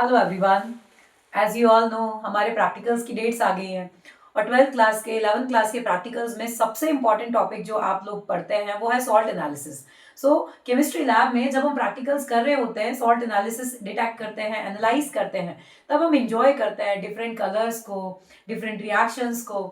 Hello everyone. As you all know हमारे practicals की dates आ गई हैं और 12th क्लास के 11th क्लास के प्रैक्टिकल्स में सबसे इंपॉर्टेंट टॉपिक जो आप लोग पढ़ते हैं वो है सॉल्ट एनालिसिस। सो केमिस्ट्री लैब में जब हम प्रैक्टिकल्स कर रहे होते हैं, सॉल्ट एनालिसिस डिटेक्ट करते हैं, एनालाइज करते हैं, तब हम इंजॉय करते हैं डिफरेंट कलर्स को, डिफरेंट रिएक्शंस को।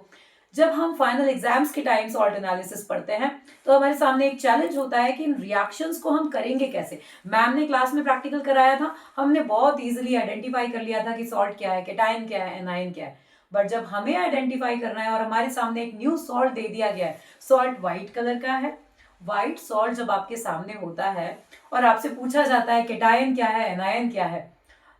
जब हम फाइनल एग्जाम्स के टाइम सॉल्ट एनालिसिस पढ़ते हैं तो हमारे सामने एक चैलेंज होता है कि इन रिएक्शंस को हम करेंगे कैसे। मैम ने क्लास में प्रैक्टिकल कराया था, हमने बहुत इजीली आइडेंटिफाई कर लिया था कि सॉल्ट क्या है, केटाइन क्या है, एनाइन क्या है। बट जब हमें आइडेंटिफाई करना है और हमारे सामने एक न्यू सॉल्ट दे दिया गया है, सॉल्ट व्हाइट कलर का है, व्हाइट सॉल्ट जब आपके सामने होता है और आपसे पूछा जाता है केटाइन क्या है, एनाइन क्या है,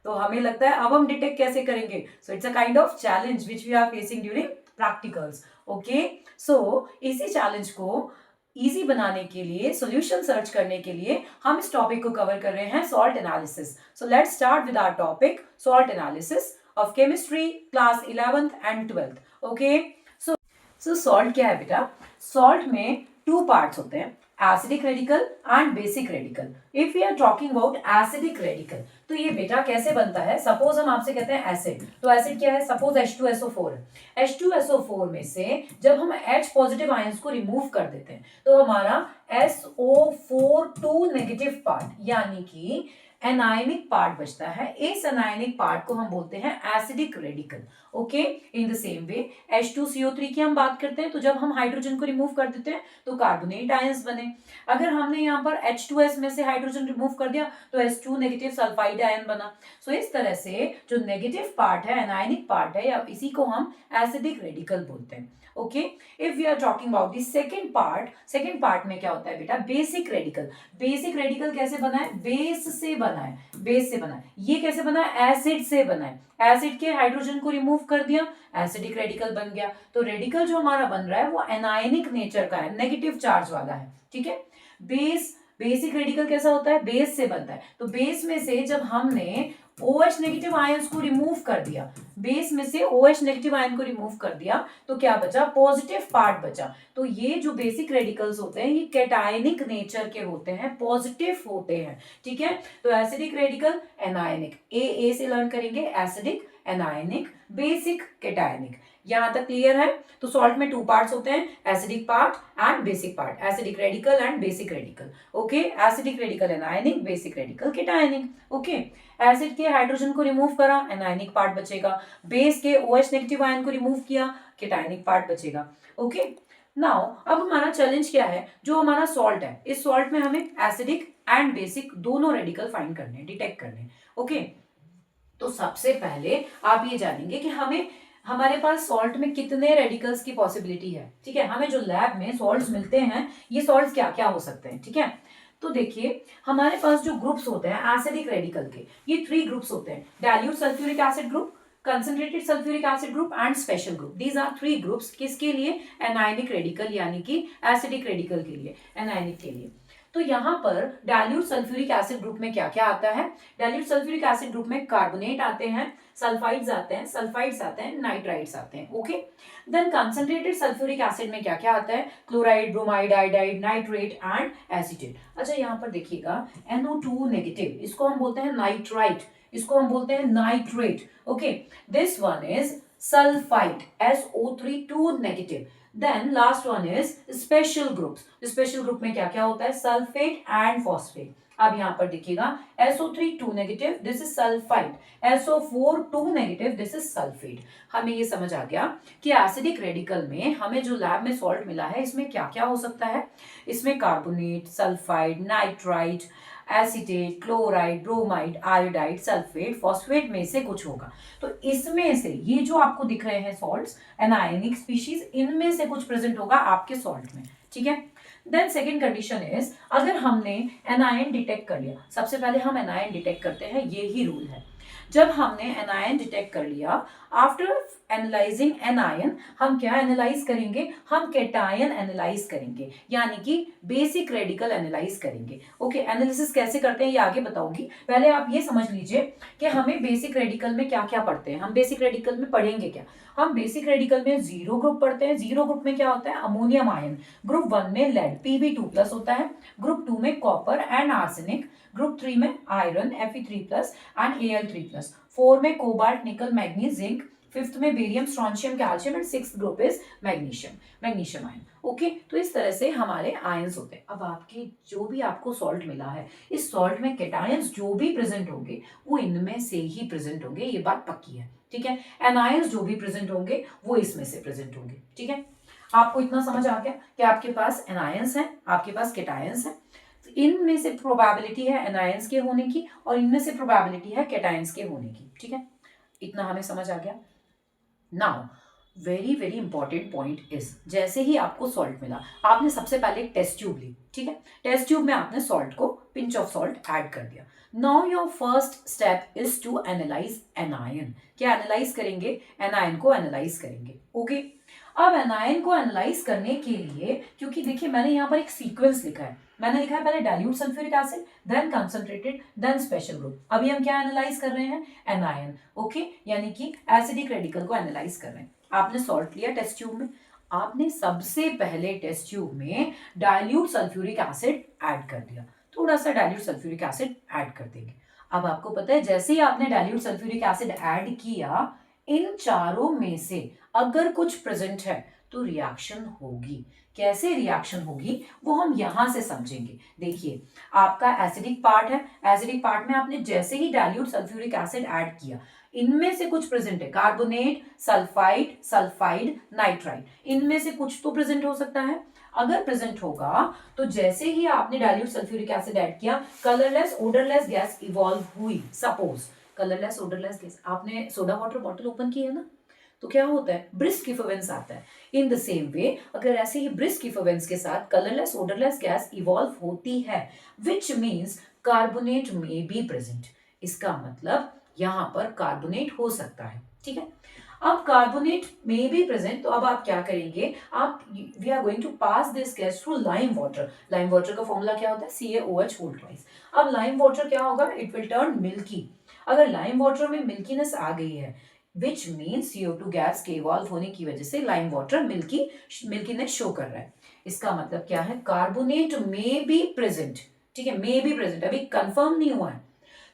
तो हमें लगता है अब हम डिटेक्ट कैसे करेंगे। So it's a kind of challenge which we are facing during practicals. Okay, so इसी चैलेंज को इजी बनाने के लिए, सॉल्यूशन सर्च करने के लिए हम इस टॉपिक को कवर कर रहे हैं, salt analysis. So let's start with our topic salt analysis of chemistry class 11th and 12th। Okay, so salt क्या है बेटा? सॉल्ट में टू पार्ट्स होते हैं, acidic radical and basic radical. If we are talking about acidic radical, तो ये बेटा कैसे बनता है? सपोज हम आपसे कहते हैं एसिड, तो एसिड क्या है? सपोज H2SO4 है। H2SO4 में से जब हम H पॉजिटिव आयंस को रिमूव कर देते हैं तो हमारा SO4 2 नेगेटिव पार्ट यानी कि एनायनिक पार्ट बचता है। इस एनायनिक पार्ट को हम बोलते हैं acidic radical. Okay, in the same way H2CO3 की हम बात करते हैं तो जब हम हाइड्रोजन को रिमूव कर देते हैं तो कार्बोनेट आयंस बने। अगर हमने यहाँ पर H2S में से हाइड्रोजन रिमूव कर दिया तो H2 नेगेटिव सल्फाइड आयन बना। सो इस तरह से जो नेगेटिव पार्ट है, एनायनिक पार्ट है, या इसी को हम एसिडिक रेडिकल बोलते हैं। Okay, if we are talking about the second part में क्या होता है बेटा? Basic radical. बेसिक रेडिकल कैसे बना है? बेस से बना है, बेस से बना है। ये कैसे बना है? एसिड से बना है। एसिड के हाइड्रोजन को रिमूव कर दिया, एसिडिक रेडिकल बन गया। तो रेडिकल जो हमारा बन रहा है वो एनायनिक नेचर का है, नेगेटिव चार्ज वाला है। ठीक है, बेसिक रेडिकल कैसा होता है? बेस से बनता है। तो बेस में से जब हमने OH नेगेटिव आयंस को रिमूव कर दिया, बेस में से OH नेगेटिव आयन को रिमूव कर दिया तो क्या बचा? पॉजिटिव पार्ट बचा। तो ये जो बेसिक रेडिकल्स होते हैं ये कैटायनिक नेचर के होते हैं, पॉजिटिव होते हैं। ठीक है, तो एसिडिक रेडिकल, एनायनिक, ए से लर्न करेंगे, एसिडिक, एनायनिक, बेसिक, कैटायनिक। यहां तक क्लियर है? तो सॉल्ट में टू पार्ट्स होते हैं, acidic part and basic part, acidic radical and basic radical. Okay, acidic radical anionic, basic radical cationic. Okay, acid के हाइड्रोजन को रिमूव करा, एनायनिक पार्ट बचेगा। बेस के OH नेगेटिव आयन को रिमूव किया, कैटायनिक पार्ट बचेगा। ओके, नाउ अब हमारा चैलेंज क्या है? जो हमारा सॉल्ट है, इस सॉल्ट में हमें एसिडिक एंड बेसिक दोनों रेडिकल फाइंड करने, डिटेक्ट करने। ओके, तो सबसे पहले आप ये जानेंगे कि हमें हमारे पास सॉल्ट में कितने रेडिकल्स की पॉसिबिलिटी है। ठीक है, हमें जो लैब में सॉल्ट्स मिलते हैं ये सॉल्ट्स क्या क्या हो सकते हैं। ठीक है, तो देखिए हमारे पास जो ग्रुप्स होते हैं एसिडिक रेडिकल के, ये 3 ग्रुप्स होते हैं, dilute sulphuric acid group, concentrated sulphuric acid group and special group. These are 3 groups. किसके लिए? एनायनिक रेडिकल यानी कि एसिडिक रेडिकल के लिए, एनायनिक के लिए। तो यहाँ पर डाइल्यूट सल्फ्यूरिक एसिड ग्रुप में क्या क्या आता है? डाइल्यूट सल्फ्यूरिक एसिड ग्रुप में कार्बोनेट आते हैं, सल्फाइड्स आते हैं, सल्फाइड्स आते हैं, नाइट्राइड्स आते हैं। Okay, then concentrated sulphuric acid में क्या क्या आता है? Chloride, bromide, iodide, nitrate and acetate. अच्छा, यहाँ पर देखिएगा NO2 नेगेटिव, इसको हम बोलते हैं नाइट्राइट, इसको हम बोलते हैं nitrate. Okay, this one is sulphide, SO3 2 negative. Then last one is special groups. Special group में क्या क्या होता है? Sulphate and phosphate. अब यहाँ पर देखिएगा SO3 2 negative, this is sulphide, SO4 2 negative, this is sulphate. हमें ये समझ आ गया कि एसिडिक रेडिकल में हमें जो लैब में सॉल्ट मिला है इसमें क्या क्या हो सकता है। इसमें carbonate, sulphide, nitrite, acetate, chloride, bromide, iodide, sulphate, phosphate में से कुछ होगा। तो इसमें से ये जो आपको दिख रहे हैं सॉल्ट्स, एनायनिक स्पीशीज, इनमें से कुछ प्रेजेंट होगा आपके सॉल्ट में। ठीक है, देन सेकेंड कंडीशन इज, अगर हमने एनायन डिटेक्ट कर लिया, सबसे पहले हम एनायन डिटेक्ट करते हैं, ये ही रूल है। जब हमने एनायन डिटेक्ट कर लिया, आफ्टर एनालाइजिंग एनायन हम क्या एनालाइज करेंगे? हम कैटायन एनालाइज करेंगे, यानी कि बेसिक रेडिकल एनालाइज करेंगे। ओके, एनालिसिस कैसे करते हैं ये आगे बताऊंगी। पहले आप ये समझ लीजिए कि हमें बेसिक रेडिकल में क्या क्या पढ़ते हैं। हम बेसिक रेडिकल में पढ़ेंगे क्या? हम बेसिक रेडिकल में जीरो ग्रुप पढ़ते हैं। जीरो ग्रुप में क्या होता है? Ammonium ion. ग्रुप 1 में लेड, Pb2+ होता है। ग्रुप 2 में कॉपर एंड आर्सेनिक। ग्रुप 3 में आयरन Fe3+ एंड Al3+, 4 में cobalt nickel manganese zinc, 5th में barium strontium calcium and 6th group is magnesium ion. Okay, तो इस तरह से हमारे आयंस होते हैं। अब आपके जो भी आपको सॉल्ट मिला है, इस सॉल्ट में कैटायंस जो भी प्रेजेंट होंगे वो इनमें से ही प्रेजेंट होंगे, ये बात पक्की है, ठीक है। एनायंस जो भी प्रेजेंट होंगे वो इसमें से प्रेजेंट होंगे, ठीक है। आपको इतना समझ आ गया कि आपके पास एनायंस है, आपके पास कैटायंस है, इनमें से प्रोबेबिलिटी है एनायंस के होने की और इनमें से प्रोबेबिलिटी है कैटायंस के होने की, ठीक है। इतना हमें समझ आ गया। Now very very important point is, जैसे ही आपको सॉल्ट मिला, आपने सबसे पहले एक टेस्ट ट्यूब ली, ठीक है। टेस्ट ट्यूब में आपने सॉल्ट को, पिंच ऑफ सॉल्ट ऐड कर दिया। Now your first step is to analyse anion. क्या एनालाइज करेंगे? एनायन को एनालाइज करेंगे, ओके। अब एनायन को एनालाइज करने के लिए, क्योंकि देखिए मैंने यहाँ पर एक सीक्वेंस लिखा है, मैंने लिखा है पहले dilute sulphuric acid, then concentrated, then special group. अभी हम क्या एनालाइज कर रहे हैं? एनायन, ओके, यानी कि एसिडिक रेडिकल को एनालाइज कर रहे हैं। आपने सॉल्ट लिया टेस्ट ट्यूब में, आपने सबसे पहले टेस्ट ट्यूब में डाइल्यूट सल्फ्यूरिक एसिड ऐड कर दिया, थोड़ा सा डाइल्यूट सल्फ्यूरिक एसिड ऐड कर देंगे। अब आपको पता है जैसे ही आपने डाइल्यूट सल्फ्यूरिक एसिड ऐड किया, इन चारों में से अगर कुछ प्रेजेंट है तो रिएक्शन होगी। कैसे रिएक्शन होगी वो हम यहां से समझेंगे। देखिए आपका एसिडिक पार्ट है, एसिडिक पार्ट में आपने जैसे ही डाइल्यूट सल्फ्यूरिक एसिड ऐड किया, इनमें से कुछ प्रेजेंट है, कार्बोनेट, सल्फाइड, नाइट्राइड, इनमें से कुछ तो प्रेजेंट हो सकता है। अगर प्रेजेंट होगा तो जैसे ही आपने डाइल्यूट सल्फ्यूरिक एसिड ऐड किया, कलरलेस ओडरलेस गैस इवॉल्व हुई। सपोज कलरलेस ओडरलेस गैस, आपने सोडा वाटर बॉटल ओपन की है ना, तो क्या होता है? ब्रिस्क इफोवेंस आता है। इन द सेम वे अगर ऐसे ही ब्रिस्क इफोवेंस के साथ कलरलेस ओडरलेस गैस इवॉल्व होती है, विच मीन्स कार्बोनेट में बी प्रेजेंट। इसका मतलब यहां पर कार्बोनेट हो सकता है, ठीक है। अब कार्बोनेट में बी प्रेजेंट, तो अब आप क्या करेंगे? आप we are going to pass this gas through lime water. Lime water का फॉर्मूला क्या होता है? CaOH whole twice. अब लाइम वाटर क्या होगा? It will turn milky. अगर लाइम वाटर में मिल्कीनेस आ गई है, विच मीन्स CO2 गैस के इवॉल्व होने की वजह से लाइम वाटर मिल्कीनेस शो कर रहा है। इसका मतलब क्या है? कार्बोनेट में बी प्रेजेंट, ठीक है, में बी प्रेजेंट, अभी कंफर्म नहीं हुआ है।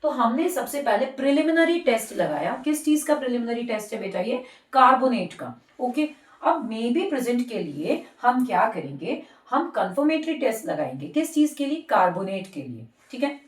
तो हमने सबसे पहले प्रिलिमिनरी टेस्ट लगाया। किस चीज का प्रिलिमिनरी टेस्ट है बेटा? ये कार्बोनेट का, ओके। अब मे बी प्रेजेंट के लिए हम क्या करेंगे? हम कंफर्मेटरी टेस्ट लगाएंगे। किस चीज के लिए? कार्बोनेट के लिए, ठीक है।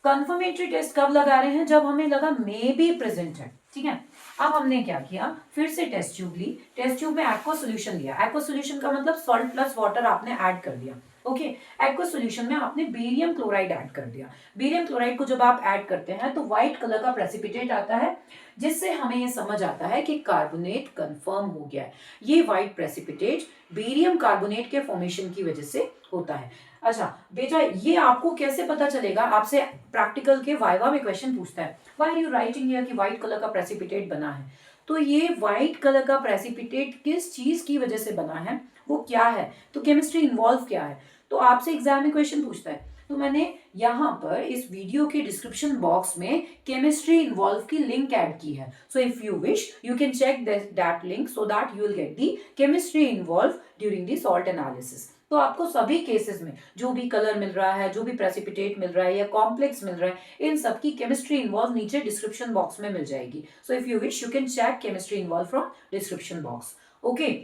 कंफर्मेटरी टेस्ट कब लगा रहे हैं? जब हमें लगा मे बी प्रेजेंट है, ठीक है। अब हमने क्या किया? फिर से टेस्ट ट्यूब ली, टेस्ट ट्यूब में एक्वा सोल्यूशन लिया। एक्वा सोल्यूशन का मतलब सॉल्ट प्लस वाटर आपने ऐड कर दिया, ओके। एक्वा सोल्यूशन में आपने बेरियम क्लोराइड ऐड कर दिया। बेरियम क्लोराइड को जब आप ऐड करते हैं तो व्हाइट कलर का प्रेसिपिटेट आता है, जिससे हमें ये समझ आता है कि कार्बोनेट कंफर्म हो गया है। ये व्हाइट प्रेसिपिटेट बेरियम कार्बोनेट के फॉर्मेशन की वजह से होता है। अच्छा बेटा, ये आपको कैसे पता चलेगा? आपसे प्रैक्टिकल के वाइवा में क्वेश्चन पूछता है, why are you writing here कि व्हाइट कलर का प्रेसिपिटेट बना है। तो ये व्हाइट कलर का प्रेसिपिटेट किस चीज की वजह से बना है, वो क्या है, तो केमिस्ट्री इन्वॉल्व क्या है, तो आपसे एग्जाम में क्वेश्चन पूछता है। तो मैंने यहाँ पर इस वीडियो के डिस्क्रिप्शन बॉक्स में केमिस्ट्री इन्वॉल्व की लिंक ऐड की है। So if you wish you can check that link so that you will get the chemistry involve during the salt analysis. तो आपको सभी केसेस में जो भी कलर मिल रहा है, जो भी प्रेसिपिटेट मिल रहा है या कॉम्प्लेक्स मिल रहा है, इन सब की केमिस्ट्री इन्वॉल्व नीचे डिस्क्रिप्शन बॉक्स में मिल जाएगी। So if you wish you can check chemistry involve from description box, okay.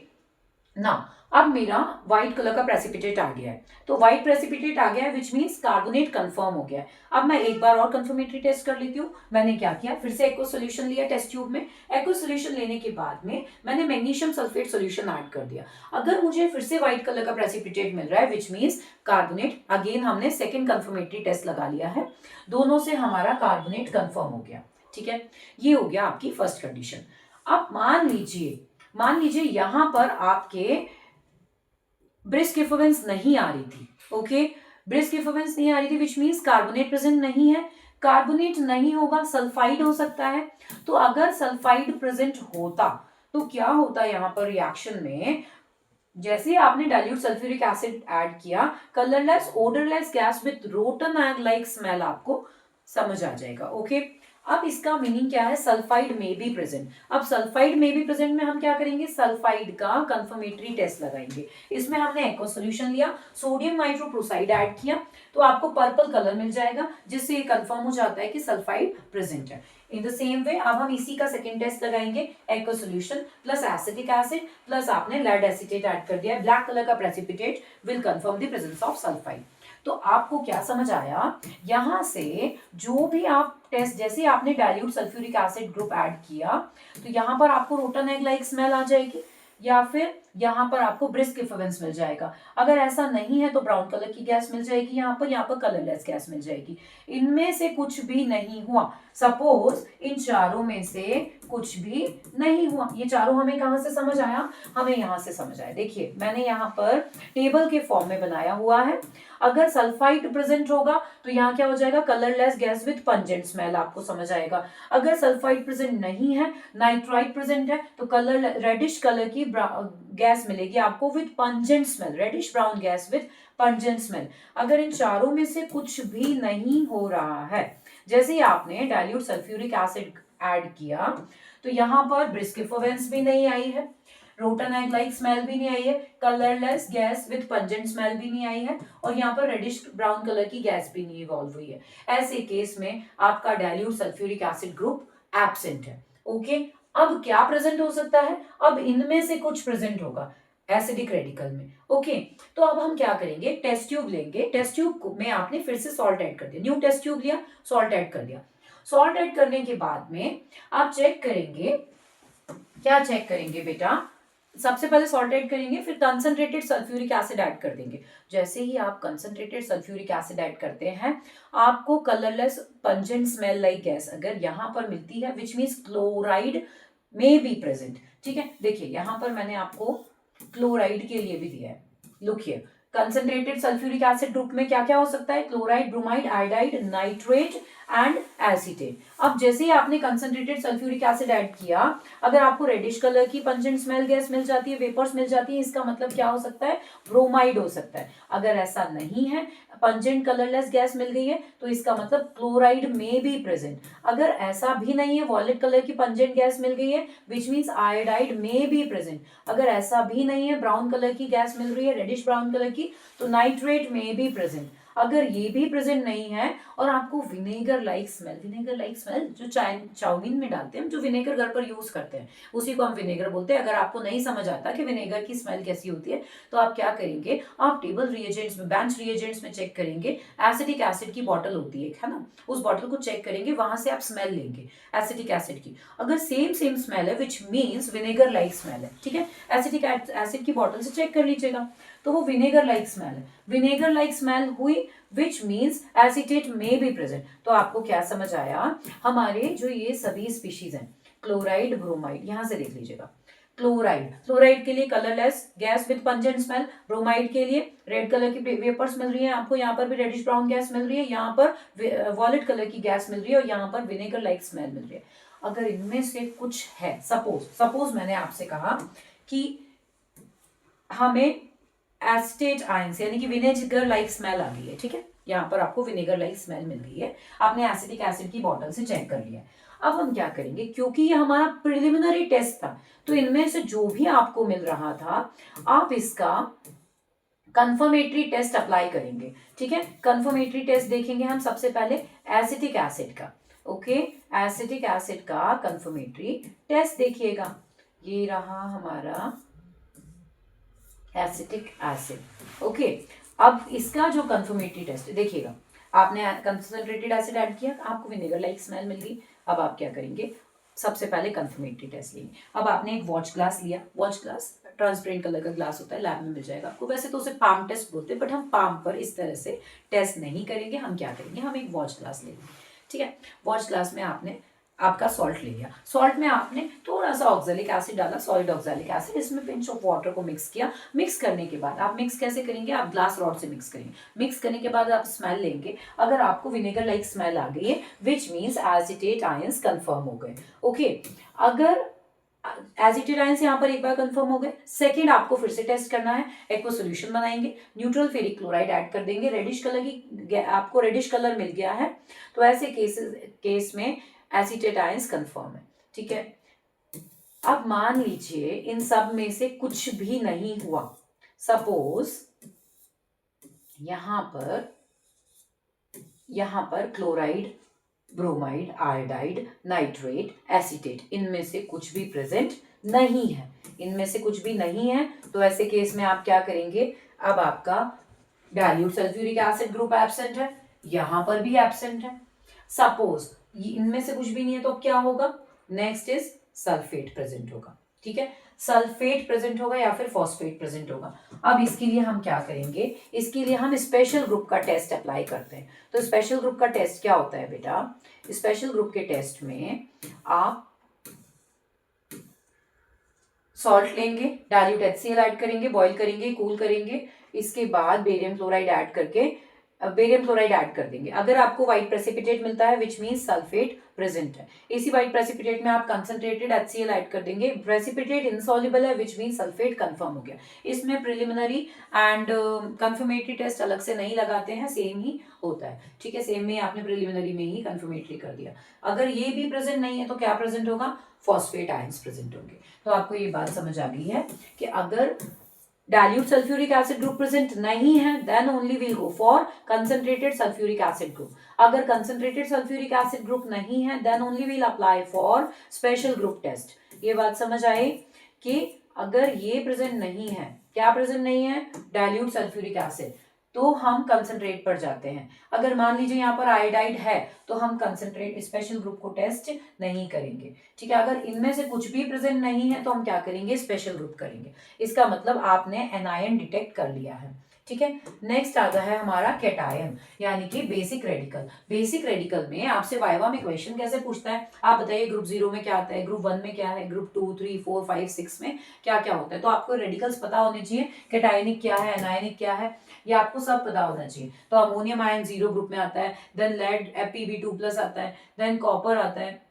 ना अब मेरा व्हाइट कलर का प्रेसिपिटेट आ गया है, तो व्हाइट प्रेसिपिटेट आ गया है विच मीन्स कार्बोनेट कंफर्म हो गया है। अब मैं एक बार और कंफर्मेटरी टेस्ट कर लेती हूँ। मैंने क्या किया? फिर से एक्वा सोल्यूशन लिया टेस्ट ट्यूब में। एक्वा सोल्यूशन लेने के बाद में मैंने मैग्नीशियम सल्फेट सोल्यूशन ऐड कर दिया। अगर मुझे फिर से व्हाइट कलर का प्रेसिपिटेट मिल रहा है विच मीन्स कार्बोनेट, अगेन हमने सेकेंड कंफर्मेटरी टेस्ट लगा लिया है, दोनों से हमारा कार्बोनेट कंफर्म हो गया, ठीक है। ये हो गया आपकी फर्स्ट कंडीशन। अब मान लीजिए यहां पर आपके ब्रिस्क इफोवेंस नहीं आ रही थी, ओके। ब्रिस्क इफोवेंस नहीं आ रही थी विच मीन्स कार्बोनेट प्रेजेंट नहीं है। कार्बोनेट नहीं होगा, सल्फाइड हो सकता है। तो अगर सल्फाइड प्रेजेंट होता तो क्या होता यहाँ पर रिएक्शन में? जैसे आपने डाइल्यूट सल्फ्यूरिक एसिड ऐड किया, colourless odourless gas with rotten egg like smell आपको समझ आ जाएगा, ओके। अब इसका मीनिंग क्या है, सल्फाइड में बी प्रेजेंट। अब सल्फाइड में बी प्रेजेंट में हम क्या करेंगे, सल्फाइड का कंफर्मेटरी टेस्ट लगाएंगे। इसमें हमने एक्वा सोल्यूशन लिया, सोडियम नाइट्रोक्लोराइड ऐड किया, तो आपको पर्पल कलर मिल जाएगा, जिससे ये कंफर्म हो जाता है कि सल्फाइड प्रेजेंट है। इन द सेम वे अब हम इसी का सेकेंड टेस्ट लगाएंगे, aqua solution plus acetic acid plus आपने लेड एसीटेट ऐड कर दिया, ब्लैक कलर का precipitate will confirm the presence of sulphide. तो आपको क्या समझ आया, यहां से जो भी आप टेस्ट, जैसे आपने dilute sulphuric acid group add किया तो यहां पर आपको रोटन एग लाइक स्मेल आ जाएगी, या फिर यहाँ पर आपको ब्रिस्क इफेवेंस मिल जाएगा। अगर ऐसा नहीं है तो ब्राउन कलर की गैस मिल जाएगी, यहाँ पर कलरलेस गैस मिल जाएगी। इनमें से कुछ भी नहीं हुआ, सपोज इन चारों में से कुछ भी नहीं हुआ, ये चारों हमें कहाँ से समझ आया, हमें यहाँ से समझ आया। देखिए मैंने यहाँ पर टेबल के फॉर्म में बनाया हुआ है। अगर सल्फाइड प्रेजेंट होगा तो यहाँ क्या हो जाएगा, colourless gas with pungent smell, आपको समझ आएगा। अगर सल्फाइड प्रेजेंट नहीं है, नाइट्राइट प्रेजेंट है, तो कलर रेडिश कलर की गैस मिलेगी आपको with pungent smell, reddish brown gas with pungent smell. अगर इन चारों में से कुछ भी नहीं हो रहा है, जैसे ही आपने डाइल्यूट सल्फ्यूरिक एसिड ऐड किया तो यहाँ पर ब्रिस्क इफेवेंस भी नहीं आई है, रोटन एग लाइक स्मेल भी नहीं आई है, colourless gas with pungent smell भी नहीं आई है, और यहाँ पर रेडिश ब्राउन कलर की गैस भी नहीं इवॉल्व हुई है। ऐसे केस में आपका dilute sulphuric acid group absent है। ओके, अब क्या प्रेजेंट हो सकता है, अब इनमें से कुछ प्रेजेंट होगा एसिडिक रेडिकल में। ओके, तो अब हम क्या करेंगे, टेस्ट ट्यूब लेंगे, टेस्ट ट्यूब में आपने फिर से सॉल्ट ऐड कर दिया, न्यू टेस्ट ट्यूब लिया, सॉल्ट ऐड कर दिया। सॉल्ट ऐड करने के बाद में आप चेक करेंगे, क्या चेक करेंगे बेटा, सबसे पहले सॉल्ट ऐड करेंगे, फिर कंसंट्रेटेड सल्फ्यूरिक एसिड ऐड कर देंगे। जैसे ही आप कंसंट्रेटेड सल्फ्यूरिक एसिड ऐड करते हैं, आपको colourless pungent smell like gas अगर यहाँ पर मिलती है, विच मीन्स क्लोराइड में बी प्रेजेंट। ठीक है, देखिए यहाँ पर मैंने आपको क्लोराइड के लिए भी दिया है, look here, concentrated sulphuric acid group में क्या क्या हो सकता है, chloride, bromide, iodide, nitrate and acetate. अब जैसे ही आपने कंसंट्रेटेड सल्फ्यूरिक एसिड ऐड किया, अगर आपको रेडिश कलर की पंजेंट स्मेल गैस मिल जाती है, वेपर्स मिल जाती है, इसका मतलब क्या हो सकता है, ब्रोमाइड हो सकता है। अगर ऐसा नहीं है, पंजेंट कलरलेस गैस मिल गई है, तो इसका मतलब क्लोराइड में बी प्रेजेंट। अगर ऐसा भी नहीं है, वॉयलेट कलर की पंजेंट गैस मिल गई है, विच मीन्स आयोडाइड में बी प्रेजेंट। अगर ऐसा भी नहीं है, ब्राउन कलर की गैस मिल रही है, रेडिश ब्राउन कलर की, तो नाइट्रेट में बी प्रेजेंट। अगर ये भी प्रेजेंट नहीं है और आपको vinegar like smell, vinegar like smell जो चाउमीन में डालते हैं, जो विनेगर घर पर यूज करते हैं, उसी को हम विनेगर बोलते हैं। अगर आपको नहीं समझ आता कि विनेगर की स्मेल कैसी होती है, तो आप क्या करेंगे, आप टेबल रिएजेंट्स में, बेंच रिएजेंट्स में चेक करेंगे, एसिडिक एसिड की बॉटल होती है ना, उस बॉटल को चेक करेंगे, वहां से आप स्मेल लेंगे एसिडिक एसिड की। अगर सेम स्मेल है, which means vinegar like smell है, ठीक है, एसिडिक एसिड की बॉटल से चेक कर लीजिएगा, तो वो विनेगर लाइक स्मेल है। विनेगर लाइक स्मेल हुई, विच मीन्स एसिटेट में बी प्रेजेंट। तो आपको क्या समझ आया, हमारे जो ये सभी स्पीशीज हैं, क्लोराइड, ब्रोमाइड, यहां से देख लीजिएगा, क्लोराइड के लिए colourless gas with pungent smell, bromide के लिए रेड कलर की वेपर्स मिल रही है आपको, यहाँ पर भी रेडिश ब्राउन गैस मिल रही है, यहाँ पर वॉयलेट कलर की गैस मिल रही है, और यहाँ पर विनेगर लाइक स्मेल मिल रही है। अगर इनमें से कुछ है, सपोज मैंने आपसे कहा कि हमें एसिटेट आयंस यानी कि विनेगर लाइक स्मेल आ गई है, ठीक है, यहाँ पर आपको विनेगर लाइक स्मेल मिल गई है, आपने एसिटिक एसिड की बॉटल से चेक कर लिया है। अब हम क्या करेंगे, क्योंकि ये हमारा प्रिलिमिनरी टेस्ट था, तो इनमें से जो भी आपको मिल रहा था, आप इसका कंफर्मेटरी टेस्ट अप्लाई करेंगे। ठीक है, कंफर्मेटरी टेस्ट देखेंगे हम सबसे पहले एसिटिक एसिड का। ओके, एसिटिक एसिड का कंफर्मेटरी टेस्ट देखिएगा, ये रहा हमारा एसिटिक एसिड। ओके, अब इसका जो कंफर्मेटरी टेस्ट देखिएगा, आपने कंसंट्रेटेड एसिड ऐड किया, आपको विनेगर लाइक स्मेल मिल गई। अब आप क्या करेंगे, सबसे पहले कंफर्मेटरी टेस्ट लेंगे। अब आपने एक वॉच ग्लास लिया, वॉच ग्लास ट्रांसपेरेंट कलर का ग्लास होता है, लैब में मिल जाएगा आपको, वैसे तो उसे पाम टेस्ट बोलते हैं, बट हम पाम पर इस तरह से टेस्ट नहीं करेंगे। हम क्या करेंगे, हम एक वॉच ग्लास लेंगे। ठीक है, वॉच ग्लास में आपने आपका सॉल्ट ले लिया, सॉल्ट में आपने थोड़ा सा ऑक्सैलिक एसिड डाला, सॉलिड ऑक्सैलिक एसिड, इसमें पिंच ऑफ वाटर को मिक्स किया। मिक्स करने के बाद आप मिक्स कैसे करेंगे, आप ग्लास रॉड से मिक्स करेंगे। मिक्स करने के बाद आप स्मेल लेंगे, अगर आपको विनेगर लाइक स्मेल आ गई है, which means acetate ions confirm हो गए। ओके, अगर एसिटेट आयंस यहाँ पर एक बार कंफर्म हो गए, सेकंड आपको फिर से टेस्ट करना है, एक्वा सॉल्यूशन बनाएंगे, न्यूट्रल फेरिक क्लोराइड ऐड कर देंगे, रेडिश कलर की आपको रेडिश कलर मिल गया है, तो ऐसे केस में एसीटेट आयंस कंफर्म है, ठीक है। अब मान लीजिए इन सब में से कुछ भी नहीं हुआ, सपोज यहां पर chloride, bromide, iodide, nitrate, acetate, इनमें से कुछ भी प्रेजेंट नहीं है, इनमें से कुछ भी नहीं है, तो ऐसे केस में आप क्या करेंगे, अब आपका dilute sulphuric acid group absent है, यहां पर भी एब्सेंट है। सपोज इनमें से कुछ भी नहीं है तो क्या होगा, नेक्स्ट इज सल्फेट प्रेजेंट होगा, ठीक है, सल्फेट प्रेजेंट होगा या फिर फॉस्फेट प्रेजेंट होगा। अब इसके लिए हम क्या करेंगे, इसके लिए हम स्पेशल ग्रुप का टेस्ट अप्लाई करते हैं। तो स्पेशल ग्रुप का टेस्ट क्या होता है बेटा, स्पेशल ग्रुप के टेस्ट में आप सॉल्ट लेंगे, डाइल्यूट HCl ऐड करेंगे, बॉईल करेंगे, कूल करेंगे, इसके बाद बेरियम क्लोराइड ऐड करके बेरियम क्लोराइड ऐड कर देंगे। अगर आपको व्हाइट प्रेसिपिटेट मिलता है विच मीन्स सल्फेट प्रेजेंट है, इसी व्हाइट प्रेसिपिटेट में आप कंसंट्रेटेड HCl ऐड कर देंगे, प्रेसिपिटेट इनसॉल्युबल है विच मीन्स सल्फेट कंफर्म हो गया। इसमें प्रिलिमिनरी एंड कंफर्मेटरी टेस्ट अलग से नहीं लगाते हैं, सेम ही होता है, ठीक है, सेम में आपने प्रिलिमिनरी में ही कंफर्मेटरी कर दिया। अगर ये भी प्रेजेंट नहीं है तो क्या प्रेजेंट होगा, फॉस्फेट आयंस प्रेजेंट होंगे। तो आपको ये बात समझ आ गई है कि अगर dilute sulphuric acid group present नहीं है then only will go for concentrated sulphuric acid group. अगर कंसंट्रेटेड सल्फ्यूरिक एसिड ग्रुप नहीं है then only will apply for special group test. ये बात समझ आए कि अगर ये प्रेजेंट नहीं है, क्या प्रेजेंट नहीं है, डाइल्यूट सल्फ्यूरिक एसिड, तो हम कंसंट्रेट पर जाते हैं। अगर मान लीजिए यहाँ पर आयोडाइड है तो हम कंसंट्रेट स्पेशल ग्रुप को टेस्ट नहीं करेंगे, ठीक है। अगर इनमें से कुछ भी प्रेजेंट नहीं है तो हम क्या करेंगे, स्पेशल ग्रुप करेंगे। इसका मतलब आपने एनायन डिटेक्ट कर लिया है, ठीक है। नेक्स्ट आता है हमारा कैटायन यानी कि बेसिक रेडिकल। बेसिक रेडिकल में आपसे वाइवा में क्वेश्चन कैसे पूछता है, आप बताइए ग्रुप 0 में क्या आता है, ग्रुप 1 में क्या है, ग्रुप 2, 3, 4, 5, 6 में क्या क्या होता है। तो आपको रेडिकल्स पता होने चाहिए, कैटायनिक क्या है, एनायनिक क्या है, ये आपको सब पता होना चाहिए। तो अमोनियम आयन 0 ग्रुप में आता है, देन लेड Pb2+ आता है, देन कॉपर आता है,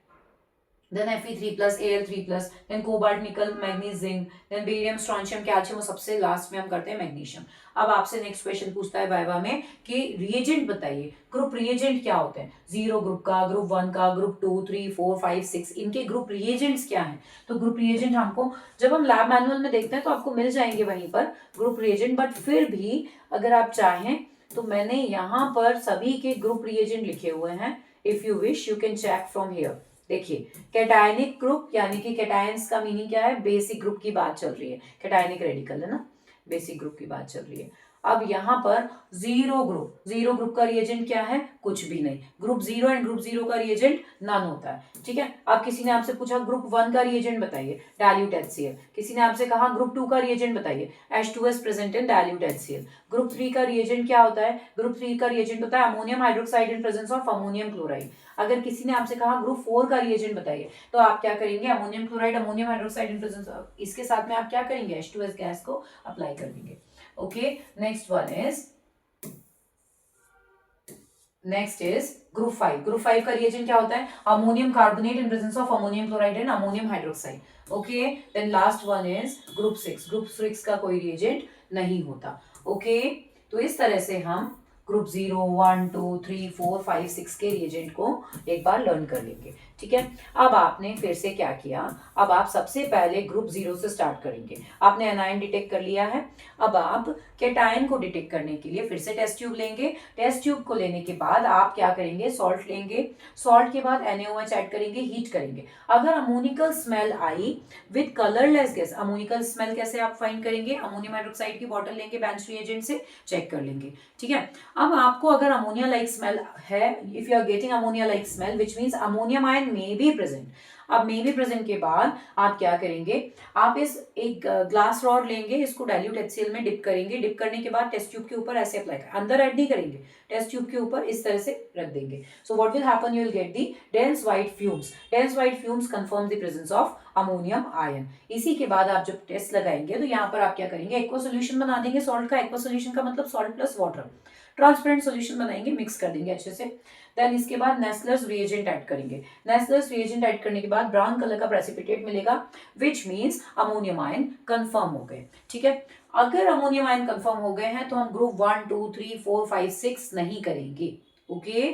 then Fe3+, Al3+, then cobalt, nickel, manganese, zinc, then barium, strontium, calcium, और सबसे लास्ट में हम करते हैं मैग्नीशियम। अब आपसे नेक्स्ट क्वेश्चन पूछता है वाइवा में कि रिएजेंट बताइए, ग्रुप रिएजेंट क्या होते हैं, 0 ग्रुप का, ग्रुप 1 का, ग्रुप 2, 3, 4, 5, 6, इनके ग्रुप रिएजेंट्स क्या हैं। तो ग्रुप रिएजेंट हमको जब हम लैब मैनुअल में देखते हैं तो आपको मिल जाएंगे वहीं पर ग्रुप रिएजेंट, बट फिर भी अगर आप चाहें तो मैंने यहाँ पर सभी के ग्रुप रिएजेंट लिखे हुए हैं, if you wish you can check from here. देखिए कैटायनिक ग्रुप यानी कि कैटायंस का मीनिंग क्या है, बेसिक ग्रुप की बात चल रही है, कैटायनिक रेडिकल है ना, बेसिक ग्रुप की बात चल रही है। अब यहाँ पर 0 ग्रुप का रिएजेंट क्या है, कुछ भी नहीं, ग्रुप 0 एंड ग्रुप 0 का रिएजेंट नन होता है, ठीक है। अब किसी ने आपसे पूछा ग्रुप 1 का रिएजेंट बताइए, डाइल्यूट HCl। किसी ने आपसे कहा ग्रुप 2 का रिएजेंट बताइए, H2S present in dilute HCl। Group 3 का रिएजेंट क्या होता है, ग्रुप 3 का रिएजेंट होता है ammonium hydroxide in presence of ammonium chloride. अगर किसी ने आपसे कहा ग्रुप 4 का रिएजेंट बताइए तो आप क्या करेंगे, ammonium chloride, ammonium hydroxide in presence of, इसके साथ में आप क्या करेंगे, H2S गैस को अप्लाई कर देंगे। Okay, next is group 5। Group 5 का रिएजेंट क्या होता है, ammonium carbonate in presence of ammonium chloride and ammonium hydroxide. Okay, then last one is group 6। Group 6 का कोई रिएजेंट नहीं होता। ओके, तो इस तरह से हम ग्रुप 0, 1, 2, 3, 4, 5, 6 के रिएजेंट को एक बार लर्न कर लेंगे, ठीक है। अब आपने फिर से क्या किया, अब आप सबसे पहले ग्रुप 0 से स्टार्ट करेंगे। आपने एनायन डिटेक्ट कर लिया है, अब आप कैटायन को डिटेक्ट करने के लिए फिर से टेस्ट ट्यूब लेंगे। टेस्ट ट्यूब को लेने के बाद आप क्या करेंगे, सॉल्ट लेंगे, सॉल्ट के बाद NaOH ऐड करेंगे, हीट करेंगे। अगर अमोनिकल स्मेल आई with colourless gas, ammoniacal smell कैसे आप फाइंड करेंगे, अमोनियम हाइड्रोक्साइड की बॉटल लेंगे, बेंच रिएजेंट से चेक कर लेंगे, ठीक है। अब आपको अगर अमोनिया लाइक स्मेल है, if you are getting ammonia like smell which means ammonium ion may be present. अब मे बी प्रेजेंट के बाद आप क्या करेंगे, आप इस एक ग्लास रॉड लेंगे, इसको डाइल्यूट HCl में डिप करेंगे, डिप करने के बाद टेस्ट ट्यूब के ऊपर ऐसे अप्लाई करेंगे, अंदर ऐड नहीं करेंगे, टेस्ट ट्यूब के ऊपर इस तरह से रख देंगे। So what will happen, you will get the dense white fumes. Dense white fumes confirm the presence of ammonium ion. इसी के बाद आप जब टेस्ट लगाएंगे तो यहाँ पर आप क्या करेंगे, एक्वा सोल्यूशन बना देंगे सॉल्ट का। एक्वा सोल्यूशन का मतलब salt plus water, transparent solution बनाएंगे, मिक्स कर देंगे अच्छे से। देन इसके बाद नेस्लर्स रिएजेंट ऐड करेंगे। नेस्लर्स रिएजेंट ऐड करने के बाद ब्राउन कलर का प्रेसिपिटेट मिलेगा विच मीन्स अमोनियम आयन कंफर्म हो गए, ठीक है। अगर अमोनियम आयन कंफर्म हो गए हैं तो हम ग्रुप 1, 2, 3, 4, 5, 6 नहीं करेंगे। ओके,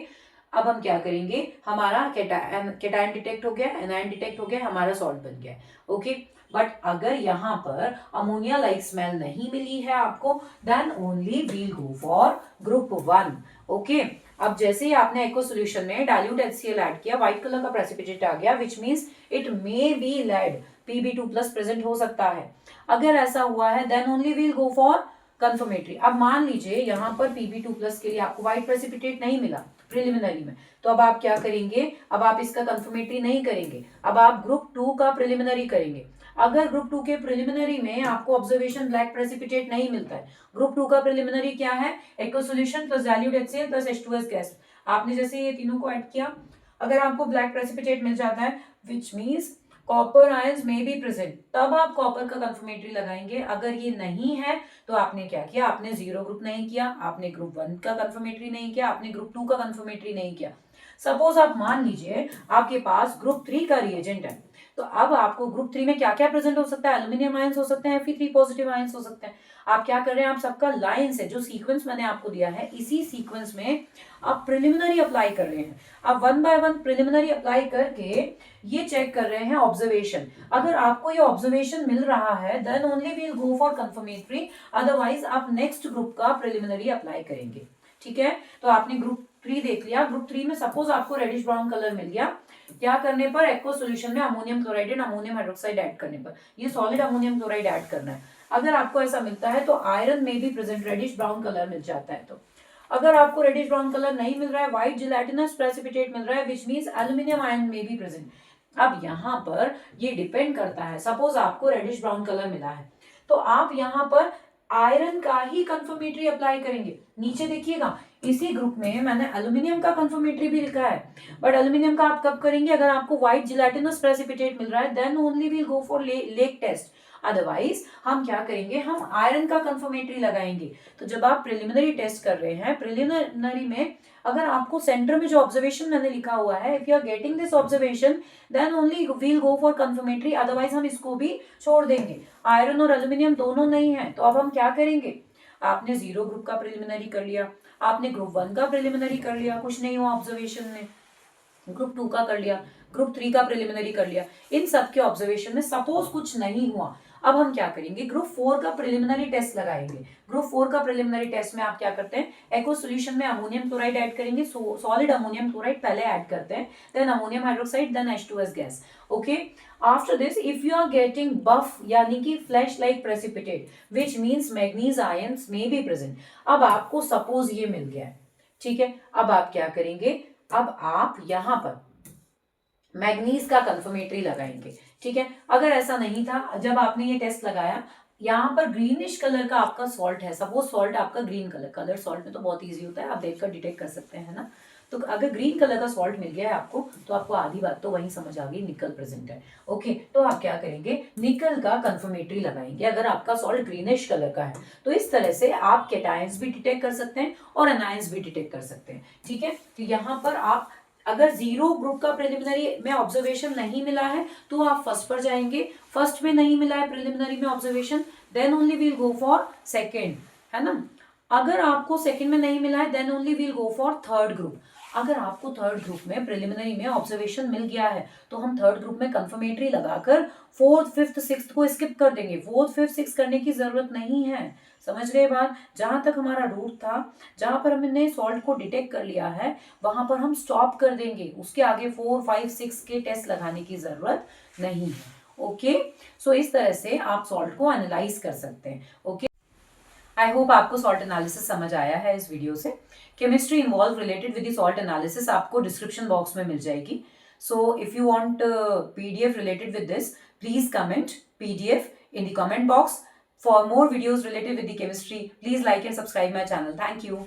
अब हम क्या करेंगे, हमारा केटायन डिटेक्ट हो गया, एनायन डिटेक्ट हो गया, हमारा सॉल्ट बन गया। ओके, बट अगर यहाँ पर अमोनिया लाइक स्मेल नहीं मिली है आपको, then only will go for group 1। Okay, अब जैसे ही आपने एक्वा सोल्यूशन में डाइल्यूट HCl ऐड किया, व्हाइट कलर का प्रेसिपिटेट आ गया, which means it may be lead, Pb2+ present हो सकता है। अगर ऐसा हुआ है then only will go for confirmatory. अब मान लीजिए यहाँ पर Pb2+ के लिए आपको व्हाइट प्रेसिपिटेट नहीं मिला प्रिलिमिनरी में, तो अब आप क्या करेंगे, अब आप इसका कंफर्मेटरी नहीं करेंगे, अब आप ग्रुप 2 का प्रिलिमिनरी करेंगे। अगर ग्रुप 2 के प्रिलिमिनरी में आपको ऑब्जर्वेशन ब्लैक प्रेसिपिटेट नहीं मिलता है, ग्रुप 2 का प्रिलिमिनरी क्या है, aqua solution plus dilute HCl plus H2S gas. आपने जैसे ये तीनों को ऐड किया, अगर आपको ब्लैक प्रेसिपिटेट मिल जाता है which means copper ions may be present, तब आप कॉपर का कंफर्मेटरी लगाएंगे। अगर ये नहीं है तो आपने क्या किया, आपने 0 ग्रुप नहीं किया, आपने ग्रुप 1 का कंफर्मेटरी नहीं किया, आपने ग्रुप 2 का कंफर्मेटरी नहीं किया। सपोज आप मान लीजिए आपके पास ग्रुप 3 का रिएजेंट है, तो अब आपको ग्रुप 3 में क्या क्या प्रेजेंट हो सकता है, एल्यूमिनियम आयंस हो सकते हैं, Fe3 पॉजिटिव आयंस हो सकते हैं। आप क्या कर रहे हैं, आप सबका लाइन से जो सीक्वेंस मैंने आपको दिया है, इसी सीक्वेंस में आप प्रिलिमिनरी अप्लाई कर रहे हैं। आप 1 बाय 1 प्रिलिमिनरी अप्लाई करके ये चेक कर रहे हैं ऑब्जर्वेशन। अगर आपको ये ऑब्जर्वेशन मिल रहा है then only will go for confirmatory, otherwise आप नेक्स्ट ग्रुप का प्रिलिमिनरी अप्लाई करेंगे। ठीक है, तो आपने ग्रुप 3 देख लिया, ग्रुप 3 में सपोज आपको रेडिश ब्राउन कलर मिल गया, क्या करने पर, एक्वा सॉल्यूशन में ammonium chloride and ammonium hydroxide add करने पर, ये सॉलिड अमोनियम क्लोराइड ऐड करना है। अगर आपको ऐसा मिलता है तो आयरन में भी प्रेजेंट रेडिश ब्राउन कलर मिल जाता है। तो अगर आपको रेडिश ब्राउन कलर नहीं मिल रहा है, व्हाइट जिलेटिनस प्रेसिपिटेट मिल रहा है, विच मींस एल्यूमिनियम आयन में भी प्रेजेंट। अब यहाँ पर ये डिपेंड करता है, सपोज आपको रेडिश ब्राउन कलर मिला है तो आप यहाँ पर आयरन का ही कंफर्मेटरी अप्लाई करेंगे। नीचे देखिएगा इसी ग्रुप में मैंने एल्यूमिनियम का कंफर्मेटरी भी लिखा है, बट एल्यूमिनियम का आप कब करेंगे, अगर आपको व्हाइट जिलेटिनस प्रेसिपिटेट मिल रहा है then only will go for lake test. Otherwise हम क्या करेंगे, हम आयरन का कंफर्मेटरी लगाएंगे। तो जब आप प्रिलिमिनरी टेस्ट कर रहे हैं, प्रिलिमिनरी में अगर आपको सेंटर में जो ऑब्जर्वेशन मैंने लिखा हुआ है, if you are getting this observation then only will go for confirmatory, otherwise हम इसको भी छोड़ देंगे। आयरन और एल्यूमिनियम दोनों नहीं है, तो अब हम क्या करेंगे, आपने 0 ग्रुप का प्रिलिमिनरी कर लिया, आपने ग्रुप 1 का प्रिलिमिनरी कर लिया, कुछ नहीं हुआ ऑब्जर्वेशन में, ग्रुप 2 का कर लिया, ग्रुप 3 का प्रिलिमिनरी कर लिया, इन सब के ऑब्जर्वेशन में सपोज कुछ नहीं हुआ, अब हम क्या करेंगे, ग्रुप 4 का प्रिलिमिनरी टेस्ट लगाएंगे। ग्रुप 4 का प्रिलिमिनरी टेस्ट में आप क्या करते हैं, एक्वा सॉल्यूशन में अमोनियम क्लोराइड ऐड करेंगे, सॉलिड अमोनियम क्लोराइड पहले ऐड करते हैं, then ammonium hydroxide, then H2S gas. Okay, after this if you are getting buff यानी कि flash like precipitate which means manganese ions may be present. अब आपको suppose ये मिल गया है, ठीक है, अब आप क्या करेंगे, अब आप यहां पर मैग्नीज का कंफर्मेटरी लगाएंगे। ठीक है, अगर ऐसा नहीं था, जब आपने ये टेस्ट लगाया, यहाँ पर ग्रीनिश कलर का आपका सॉल्ट है, सपोज सॉल्ट आपका ग्रीन कलर सॉल्ट में तो बहुत इजी होता है, आप देखकर डिटेक्ट कर सकते हैं ना। तो अगर ग्रीन कलर का सॉल्ट मिल गया है आपको, तो आपको आधी बात तो वहीं समझ आ गई, निकल प्रेजेंट है। ओके, तो आप क्या करेंगे, निकल का कंफर्मेटरी लगाएंगे अगर आपका सॉल्ट ग्रीनिश कलर का है। तो इस तरह से आप कैटायंस भी डिटेक्ट कर सकते हैं और एनायंस भी डिटेक्ट कर सकते हैं। ठीक है, तो यहाँ पर आप अगर 0 ग्रुप का प्रिलिमिनरी में ऑब्जर्वेशन नहीं मिला है तो आप फर्स्ट पर जाएंगे, फर्स्ट में नहीं मिला है प्रिलिमिनरी में observation then only will go for second, है ना। अगर आपको सेकेंड में नहीं मिला है then only will go for third group. अगर आपको थर्ड ग्रुप में प्रिलिमिनरी में ऑब्जर्वेशन मिल गया है तो हम थर्ड ग्रुप में कंफर्मेटरी लगाकर 4th 5th 6th को स्किप कर देंगे, 4th 5th 6th करने की जरूरत नहीं है। समझ गए बात, जहां तक हमारा रूट था, जहां पर हमने सॉल्ट को डिटेक्ट कर लिया है वहां पर हम स्टॉप कर देंगे, उसके आगे 4 5 6 के टेस्ट लगाने की जरूरत नहीं है। ओके, सो इस तरह से आप सॉल्ट को एनालाइज कर सकते हैं। ओके, आई होप आपको सॉल्ट एनालिसिस समझ आया है इस वीडियो से। Chemistry involve related with the salt analysis आपको डिस्क्रिप्शन बॉक्स में मिल जाएगी। So if you want PDF related with this, please comment PDF in the comment box. For more videos related with the chemistry, please like and subscribe my channel. Thank you.